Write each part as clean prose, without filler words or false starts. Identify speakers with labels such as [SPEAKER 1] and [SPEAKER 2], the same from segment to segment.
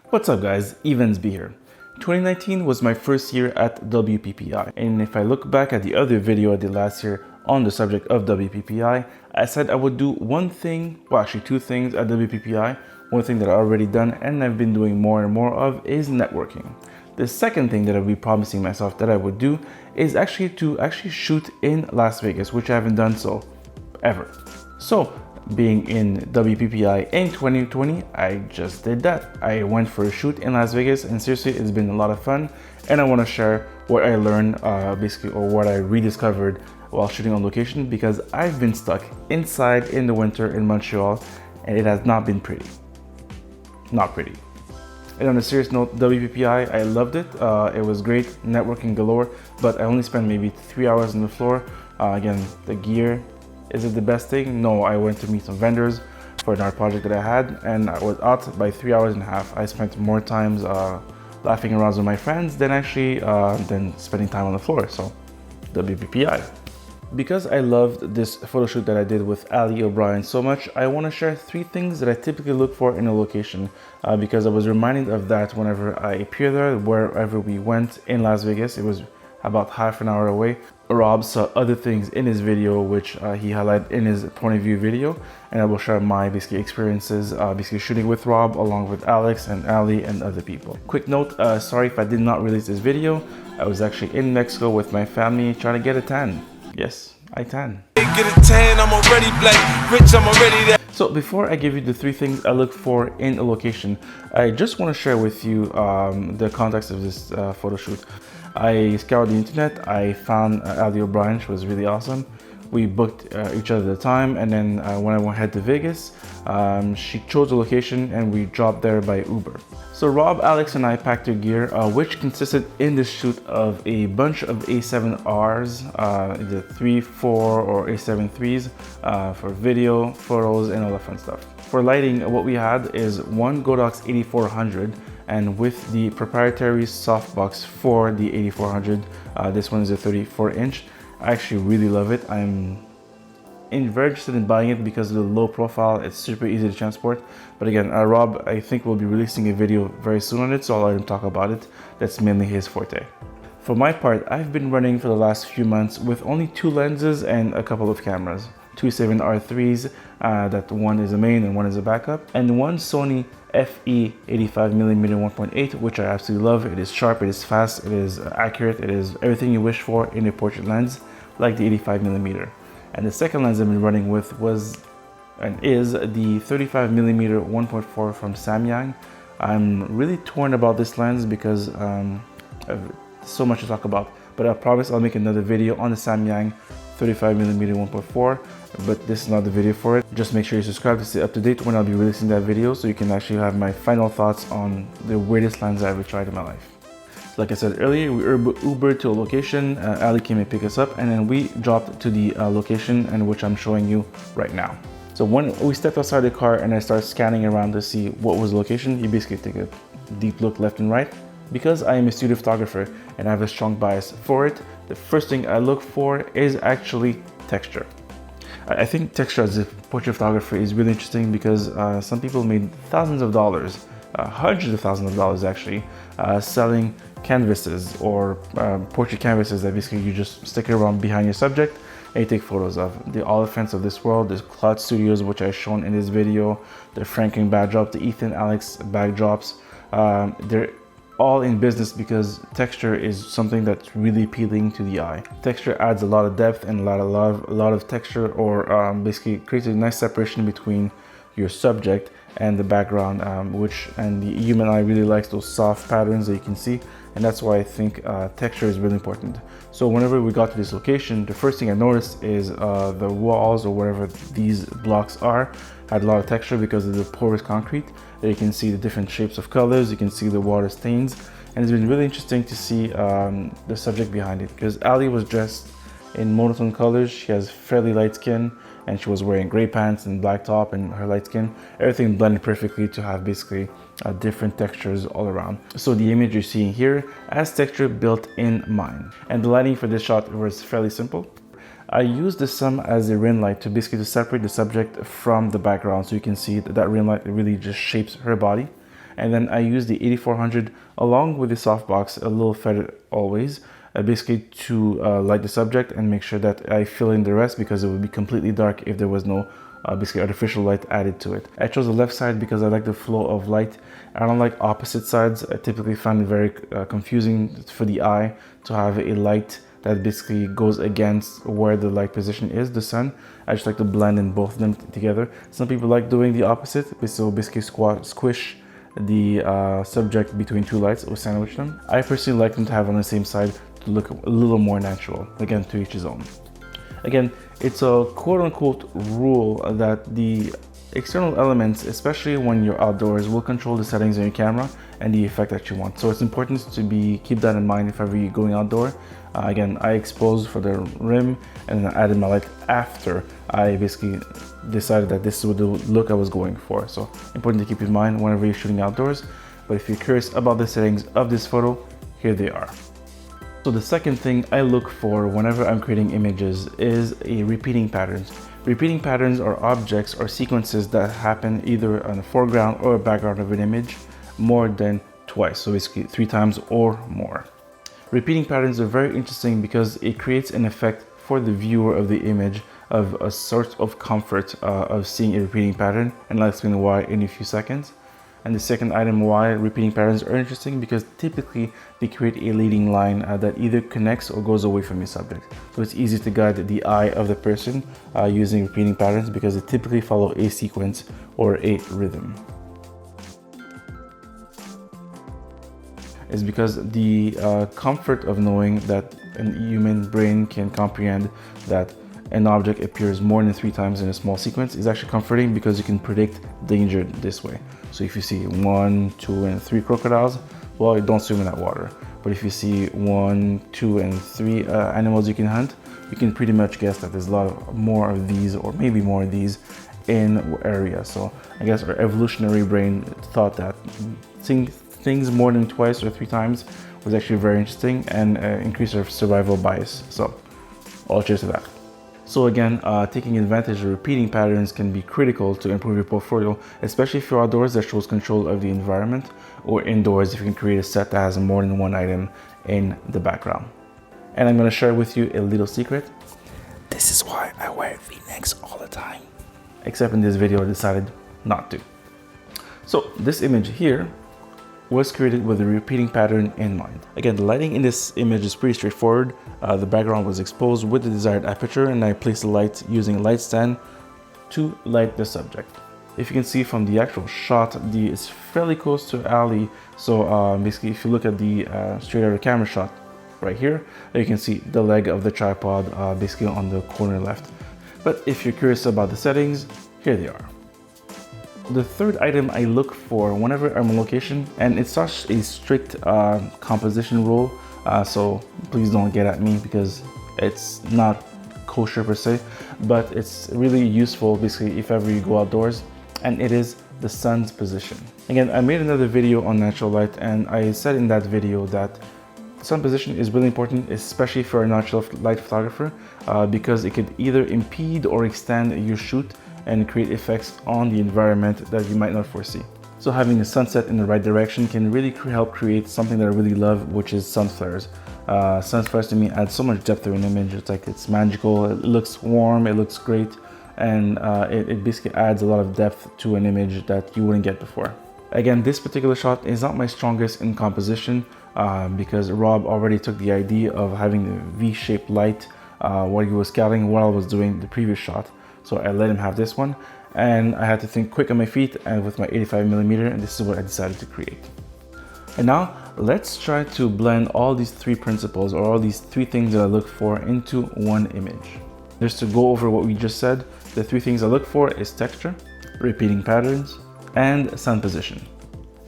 [SPEAKER 1] What's up guys, YvensB here. 2019 was my first year at WPPI, and if I look back at the other video I did last year on the subject of WPPI, I said I would do one thing, well actually two things at WPPI. One thing that I've already done and I've been doing more and more of is networking. The second thing that I'll be promising myself that I would do is actually to shoot in Las Vegas, which I haven't done so ever. So being in WPPI in 2020, I just did that. I went for a shoot in Las Vegas, and seriously, it's been a lot of fun. And I want to share what I learned, basically, or what I rediscovered while shooting on location, because I've been stuck inside in the winter in Montreal, and it has not been pretty. Not pretty. And on a serious note, WPPI, I loved it. It was great, networking galore, but I only spent maybe 3 hours on the floor. Again, the gear. Is it the best thing? No, I went to meet some vendors for an art project that I had, and I was out by 3 hours and a half. I spent more times laughing around with my friends than actually than spending time on the floor. So WPPI. Because I loved this photo shoot that I did with ALY O'Brien so much, I want to share 3 things that I typically look for in a location, because I was reminded of that whenever I appear there, wherever we went in Las Vegas. It was about half an hour away. Rob saw other things in his video which he highlighted in his point of view video, and I will share my basically experiences basically shooting with Rob along with Alex and Ali and other people. Quick note, sorry if I did not release this video. I was actually in Mexico with my family trying to get a tan. Yes, I tan. Get a tan, I'm already black, rich, I'm already there. So before I give you the 3 things I look for in a location, I just want to share with you the context of this photo shoot. I scoured the internet, I found ALY O'Brien. She was really awesome. We booked each other at the time, and then when I went head to Vegas, she chose a location and we dropped there by Uber. So Rob, Alex, and I packed our gear, which consisted in this shoot of a bunch of A7Rs, either 3, 4, or A7 IIIs for video, photos, and all that fun stuff. For lighting, what we had is one Godox 8400, and with the proprietary softbox for the 8400, this one is a 34-inch. I actually really love it. I'm very interested in buying it because of the low profile. It's super easy to transport. But again, Rob, I think will be releasing a video very soon on it, so I'll let him talk about it. That's mainly his forte. For my part, I've been running for the last few months with only 2 lenses and a couple of cameras. 2 7R3s, that one is a main and one is a backup, and one Sony FE 85mm 1.8, which I absolutely love. It is sharp, it is fast, it is accurate, it is everything you wish for in a portrait lens, like the 85mm. And the second lens I've been running with was and is the 35mm 1.4 from Samyang. I'm really torn about this lens because I've so much to talk about, but I promise I'll make another video on the Samyang 35mm 1.4, but this is not the video for it. Just make sure you subscribe to stay up to date when I'll be releasing that video, so you can actually have my final thoughts on the weirdest lens I've ever tried in my life. So like I said earlier, we Ubered to a location, Ali came and picked us up, and then we dropped to the location, and which I'm showing you right now. So when we stepped outside the car and I started scanning around to see what was the location, you basically take a deep look left and right. Because I am a studio photographer and I have a strong bias for it, the first thing I look for is actually texture. I think texture as a portrait photographer is really interesting because some people made thousands of dollars, hundreds of thousands of dollars actually, selling canvases or portrait canvases that basically you just stick it around behind your subject and you take photos of. The Oliphants of this world, the Cloud Studios, which I've shown in this video, the Franklin backdrop, the Ethan Alex backdrops, they're all in business because texture is something that's really appealing to the eye. Texture adds a lot of depth and a lot of texture, or basically creates a nice separation between your subject and the background, and the human eye really likes those soft patterns that you can see, and that's why I think texture is really important. So whenever we got to this location, the first thing I noticed is the walls, or whatever these blocks are, had a lot of texture because of the porous concrete. You can see the different shapes of colors, you can see the water stains, and it's been really interesting to see the subject behind it, because Ali was dressed in monotone colors. She has fairly light skin, and she was wearing gray pants and black top, and her light skin, everything blended perfectly to have basically different textures all around. So the image you're seeing here has texture built in mind, and the lighting for this shot was fairly simple. I used the sun as a ring light to basically separate the subject from the background, so you can see that ring light really just shapes her body. And then I use the 8400 along with the softbox, a little feather always, basically to light the subject and make sure that I fill in the rest, because it would be completely dark if there was no basically artificial light added to it. I chose the left side because I like the flow of light. I don't like opposite sides. I typically find it very confusing for the eye to have a light that basically goes against where the light position is, the sun. I just like to blend in both of them together. Some people like doing the opposite, so basically squish the subject between two lights or sandwich them. I personally like them to have on the same side to look a little more natural. Again, to each his own. Again, it's a quote-unquote rule that the external elements, especially when you're outdoors, will control the settings on your camera and the effect that you want. So it's important to keep that in mind if ever you're going outdoor. Again, I exposed for the rim and then I added my light after I basically decided that this was the look I was going for. So important to keep in mind whenever you're shooting outdoors. But if you're curious about the settings of this photo, here they are. So the second thing I look for whenever I'm creating images is a repeating patterns. Repeating patterns are objects or sequences that happen either on the foreground or background of an image more than twice, so basically 3 times or more. Repeating patterns are very interesting because it creates an effect for the viewer of the image of a sort of comfort of seeing a repeating pattern, and I'll explain why in a few seconds. And the second item why repeating patterns are interesting, because typically they create a leading line that either connects or goes away from your subject. So it's easy to guide the eye of the person using repeating patterns because they typically follow a sequence or a rhythm. Is because the comfort of knowing that a human brain can comprehend that an object appears more than 3 times in a small sequence is actually comforting, because you can predict danger this way. So if you see 1, 2, and 3 crocodiles, well, don't swim in that water. But if you see 1, 2, and 3 animals you can hunt, you can pretty much guess that there's a lot more of these, or maybe more of these in area. So I guess our evolutionary brain thought that seeing things more than twice or 3 times was actually very interesting and increased our survival bias. So all cheers to that. So again, taking advantage of repeating patterns can be critical to improve your portfolio, especially if you're outdoors that shows control of the environment, or indoors if you can create a set that has more than one item in the background. And I'm going to share with you a little secret. This is why I wear V-necks all the time. Except in this video I decided not to. So this image here was created with a repeating pattern in mind. Again, the lighting in this image is pretty straightforward. The background was exposed with the desired aperture, and I placed the light using a light stand to light the subject. If you can see from the actual shot, it's fairly close to ALY. So basically, if you look at the straight out of camera shot right here, you can see the leg of the tripod basically on the corner left. But if you're curious about the settings, here they are. The third item I look for whenever I'm on location, and it's such a strict composition rule, so please don't get at me because it's not kosher per se, but it's really useful basically if ever you go outdoors, and it is the sun's position. Again, I made another video on natural light, and I said in that video that sun position is really important, especially for a natural light photographer, because it could either impede or extend your shoot and create effects on the environment that you might not foresee. So having the sunset in the right direction can really help create something that I really love, which is sun flares. Sun flares to me add so much depth to an image. It's magical, it looks warm, it looks great, and it basically adds a lot of depth to an image that you wouldn't get before. Again, this particular shot is not my strongest in composition because Rob already took the idea of having the V-shaped light while he was scouting while I was doing the previous shot. So I let him have this one, and I had to think quick on my feet and with my 85mm, and this is what I decided to create. And now let's try to blend all these 3 principles, or all these 3 things that I look for, into one image. Just to go over what we just said, the 3 things I look for is texture, repeating patterns, and sun position.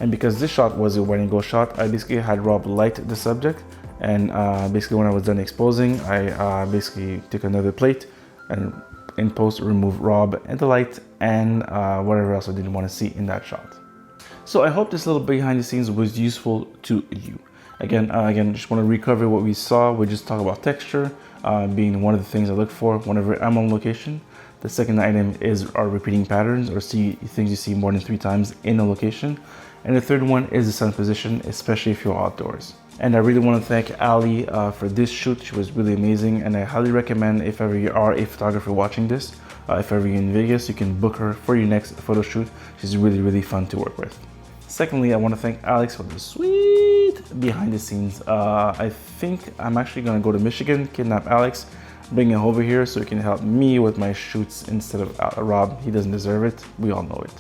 [SPEAKER 1] And because this shot was a wet and go shot, I basically had Rob light the subject, and basically when I was done exposing, I basically took another plate and in post remove Rob and the light and whatever else I didn't want to see in that shot. So I hope this little behind the scenes was useful to you. Again, just want to recover what we saw. We just talked about texture being one of the things I look for whenever I'm on location. The second item is our repeating patterns, or things you see more than 3 times in a location. And the third one is the sun position, especially if you're outdoors. And I really want to thank Ali for this shoot. She was really amazing, and I highly recommend, if ever you are a photographer watching this, if ever you're in Vegas, you can book her for your next photo shoot. She's really, really fun to work with. Secondly, I want to thank Alex for the sweet behind the scenes. I think I'm actually going to go to Michigan, kidnap Alex, bring him over here so he can help me with my shoots instead of Rob. He doesn't deserve it. We all know it.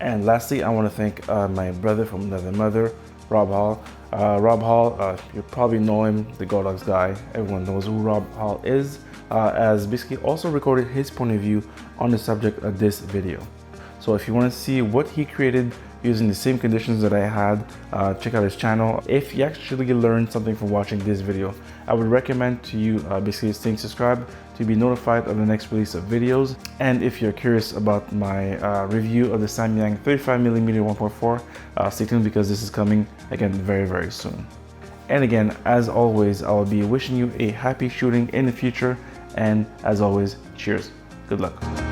[SPEAKER 1] And lastly, I want to thank my brother from another mother, Rob Hall. Rob Hall, you probably know him, the Godox guy. Everyone knows who Rob Hall is, as basically also recorded his point of view on the subject of this video. So if you want to see what he created using the same conditions that I had, check out his channel. If you actually learned something from watching this video, I would recommend to you basically staying subscribed to be notified of the next release of videos. And if you're curious about my review of the Samyang 35mm 1.4, stay tuned because this is coming again very, very soon. And again, as always, I will be wishing you a happy shooting in the future. And as always, cheers. Good luck.